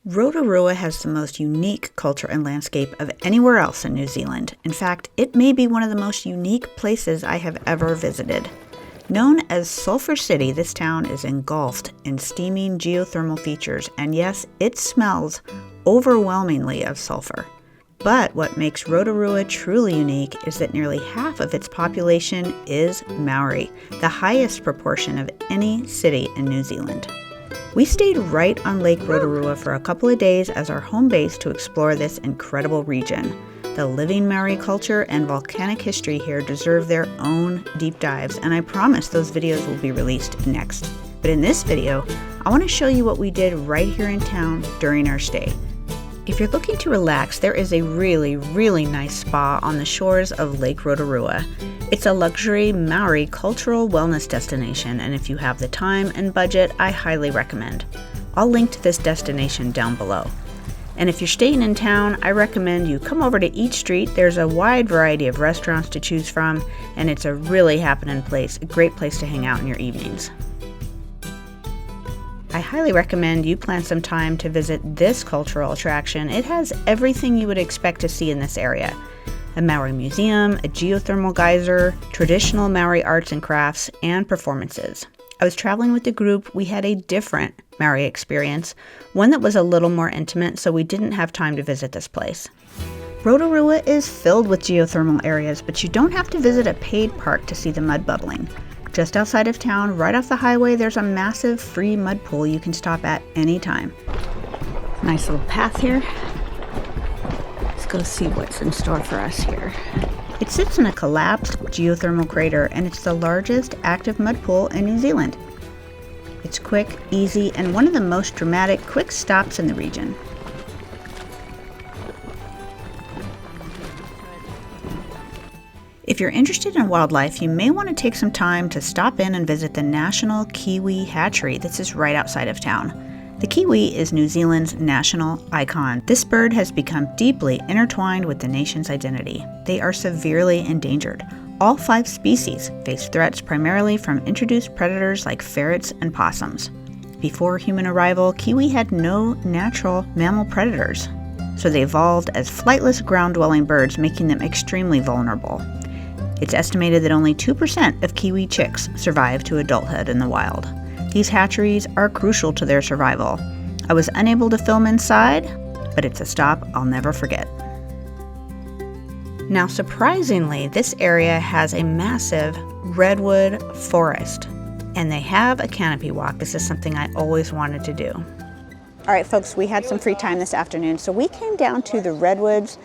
Rotorua has the most unique culture and landscape of anywhere else in New Zealand. In fact, it may be one of the most unique places I have ever visited. Known as Sulphur City, this town is engulfed in steaming geothermal features, and yes, it smells overwhelmingly of sulfur. But what makes Rotorua truly unique is that nearly half of its population is Māori, the highest proportion of any city in New Zealand. We stayed right on Lake Rotorua for a couple of days as our home base to explore this incredible region. The living Māori culture and volcanic history here deserve their own deep dives, and I promise those videos will be released next. But in this video, I want to show you what we did right here in town during our stay. If you're looking to relax, there is a really nice spa on the shores of Lake Rotorua. It's a luxury Māori cultural wellness destination, and if you have the time and budget, I highly recommend. I'll link to this destination down below. And if you're staying in town, I recommend you come over to each street. There's a wide variety of restaurants to choose from, and it's a really happening place, a great place to hang out in your evenings. I highly recommend you plan some time to visit this cultural attraction. It has everything you would expect to see in this area. A Māori museum, a geothermal geyser, traditional Māori arts and crafts, and performances. I was traveling with the group. We had a different Māori experience, one that was a little more intimate, so we didn't have time to visit this place. Rotorua is filled with geothermal areas, but you don't have to visit a paid park to see the mud bubbling. Just outside of town, right off the highway, there's a massive free mud pool you can stop at any time. Nice little path here. Let's go see what's in store for us here. It sits in a collapsed geothermal crater, and it's the largest active mud pool in New Zealand. It's quick, easy, and one of the most dramatic quick stops in the region. If you're interested in wildlife, you may want to take some time to stop in and visit the National Kiwi Hatchery. This is right outside of town. The kiwi is New Zealand's national icon. This bird has become deeply intertwined with the nation's identity. They are severely endangered. All 5 species face threats primarily from introduced predators like ferrets and possums. Before human arrival, kiwi had no natural mammal predators, so they evolved as flightless ground-dwelling birds, making them extremely vulnerable. It's estimated that only 2% of kiwi chicks survive to adulthood in the wild. These hatcheries are crucial to their survival. I was unable to film inside, but it's a stop I'll never forget. Now, surprisingly, this area has a massive redwood forest, and they have a canopy walk. This is something I always wanted to do. All right, folks, we had some free time this afternoon, so we came down to the Redwoods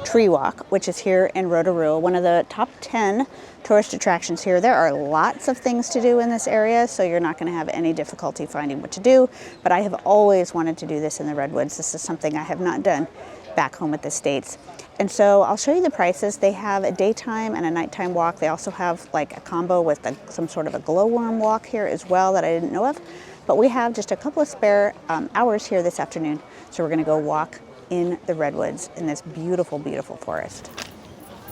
Treewalk, which is here in Rotorua, one of the top 10 tourist attractions here. There are lots of things to do in this area, so you're not going to have any difficulty finding what to do, but I have always wanted to do this in the Redwoods. This is something I have not done back home at the States. And so I'll show you the prices. They have a daytime and a nighttime walk. They also have like a combo with some sort of a glowworm walk here as well that I didn't know of. But we have just a couple of spare hours here this afternoon, so we're going to go walk in the redwoods in this beautiful forest.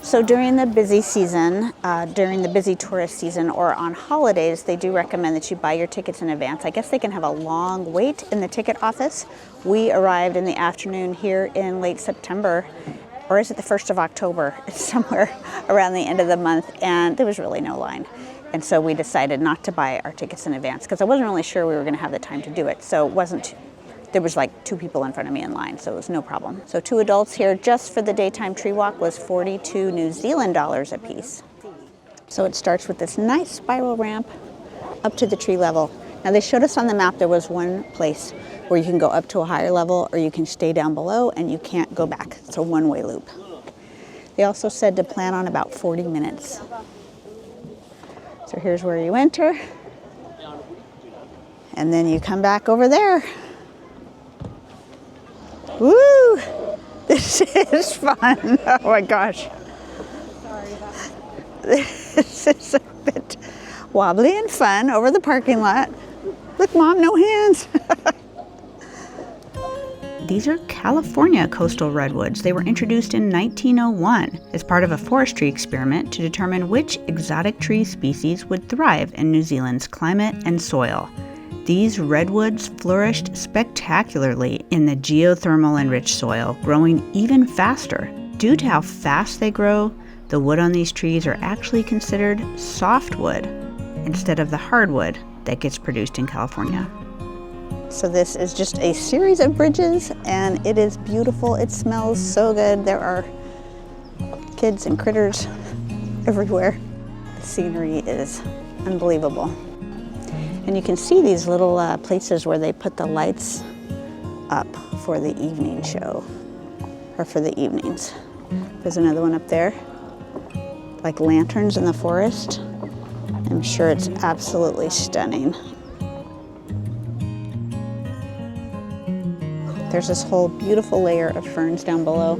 So during the busy season, during the busy tourist season or on holidays, they do recommend that you buy your tickets in advance. I guess they can have a long wait in the ticket office. We arrived in the afternoon here in late September, or is it the 1st of October? It's somewhere around the end of the month, and there was really no line. And so we decided not to buy our tickets in advance because I wasn't really sure we were going to have the time to do it. So there was like 2 people in front of me in line, so it was no problem. So 2 adults here just for the daytime tree walk was 42 New Zealand dollars a piece. So it starts with this nice spiral ramp up to the tree level. Now they showed us on the map there was one place where you can go up to a higher level or you can stay down below and you can't go back. It's a one-way loop. They also said to plan on about 40 minutes. So here's where you enter. And then you come back over there. Woo! This is fun. Oh my gosh. Sorry about that. This is a bit wobbly and fun over the parking lot. Look, Mom, no hands. These are California coastal redwoods. They were introduced in 1901 as part of a forestry experiment to determine which exotic tree species would thrive in New Zealand's climate and soil. These redwoods flourished spectacularly in the geothermal enriched soil, growing even faster. Due to how fast they grow, the wood on these trees are actually considered softwood instead of the hardwood that gets produced in California. So this is just a series of bridges, and it is beautiful. It smells so good. There are kids and critters everywhere. The scenery is unbelievable. And you can see these little places where they put the lights up for the evening show, or for the evenings. There's another one up there, like lanterns in the forest. I'm sure it's absolutely stunning. There's this whole beautiful layer of ferns down below.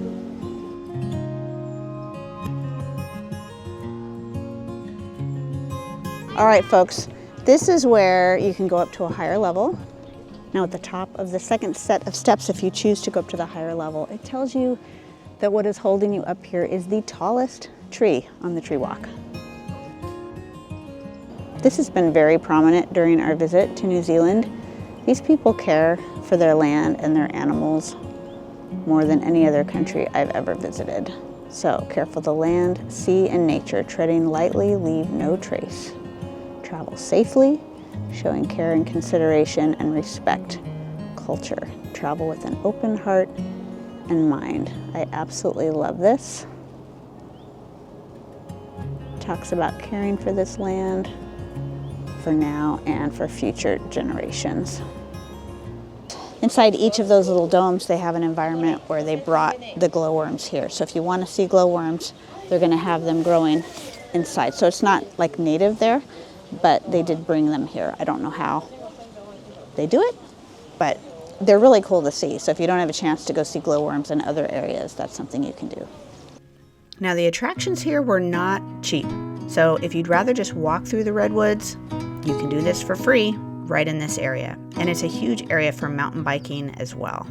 All right, folks, this is where you can go up to a higher level. Now at the top of the second set of steps, if you choose to go up to the higher level, it tells you that what is holding you up here is the tallest tree on the tree walk. This has been very prominent during our visit to New Zealand. These people care for their land and their animals more than any other country I've ever visited. So, careful the land, sea, and nature, treading lightly, leave no trace. Travel safely, showing care and consideration and respect. Culture, travel with an open heart and mind. I absolutely love this. Talks about caring for this land for now and for future generations. Inside each of those little domes, they have an environment where they brought the glowworms here. So if you want to see glowworms, they're going to have them growing inside. So it's not like native there, but they did bring them here. I don't know how they do it, but they're really cool to see. So if you don't have a chance to go see glowworms in other areas, that's something you can do. Now the attractions here were not cheap. So if you'd rather just walk through the redwoods, you can do this for free right in this area. And it's a huge area for mountain biking as well.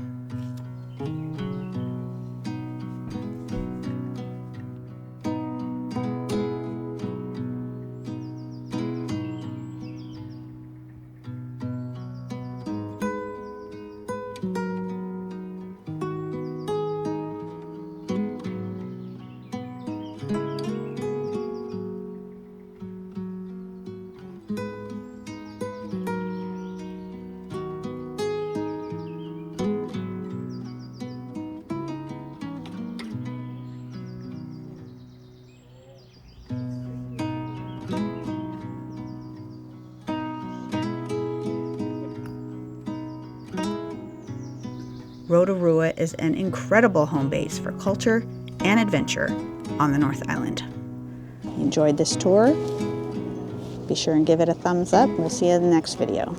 Rotorua is an incredible home base for culture and adventure on the North Island. Enjoyed this tour? Be sure and give it a thumbs up. We'll see you in the next video.